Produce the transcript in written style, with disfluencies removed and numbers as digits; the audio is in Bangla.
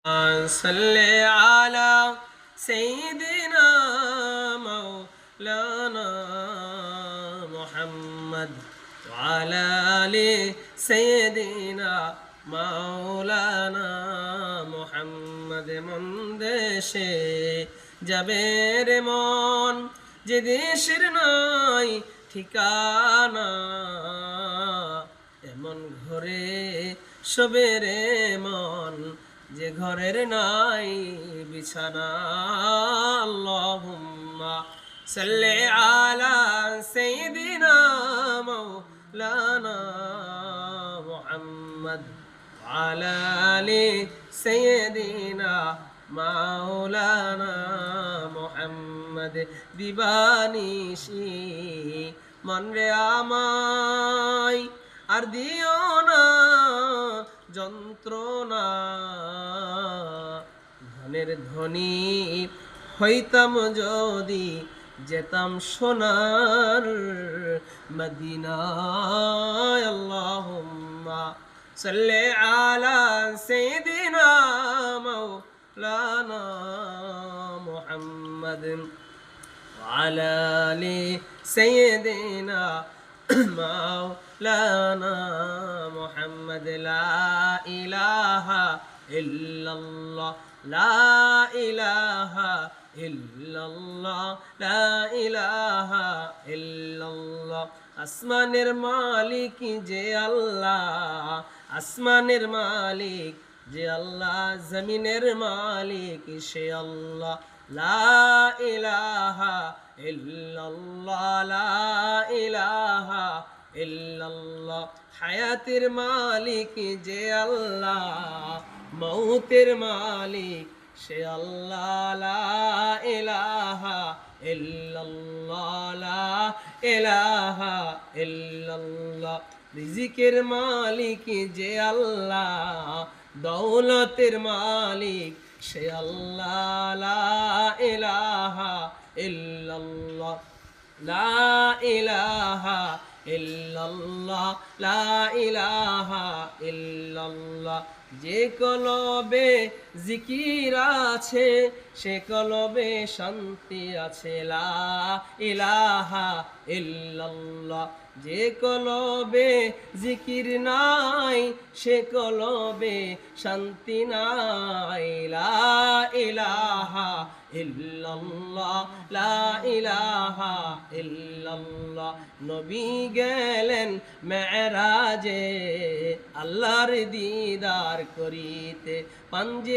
صلي على سيدنا مولانا محمد وعلى آل سيدنا مولانا محمد মন দেশে যাবে রে মন যে দেশের নাই ঠিকানা এমন ঘরে শোবে রে মন যে ঘরের নাই বিছানা আল্লাহুম্মা সাল্লি আলা সাইয়্যিদিনা মাওলানা মুহাম্মদ ওয়া আলা আলি সাইয়্যিদিনা মাওলানা মুহাম্মদ দিবানিশি মন রে আমায় আর দিও না যন্ত্রণা ধনের ধনী হইতাম যদি যেতাম সোনার মদিনায় আল্লাহুম্মা সাল্লি আলা সাইয়্যিদিনা মাওলানা মুহাম্মদ ওয়া আলা আলি সাইয়্যিদিনা مولانا محمد لا إله إلا الله لا إله إلا الله لا إله إلا الله আসমানের মালিক যে আল্লাহ আসমানের মালিক যে আল্লাহ জমিনের মালিক সে আল্লাহ লা ইলাহা ইল্লাল্লাহ লা ইলাহা ইল্লাল্লাহ হায়াতের মালিক যে আল্লাহ মৌতের মালিক সে আল্লাহ লা ইলাহা ইল্লাল্লাহ লা ইলাহা ইল্লাল্লাহ রিজিকের মালিক যে আল্লাহ দৌলতের মালিক সে আল্লাহ লা ইলাহা ইল্লাল্লাহ লা ইলাহা ইল্লাল্লাহ লা ইলাহা ইল্লাল্লাহ যে কলবে জিকির আছে সে কলবে শান্তি আছে লা ইলাহা ইল্লাল্লাহ যে কলবে জিকির নাই সে কলবে শান্তি নাই লা ইলাহা ইল্লাল্লাহ লা ইলাহা ইল্লাল্লাহ নবী গেলেন মেরাজে আল্লাহর দিদার করিতে পাঞ্জে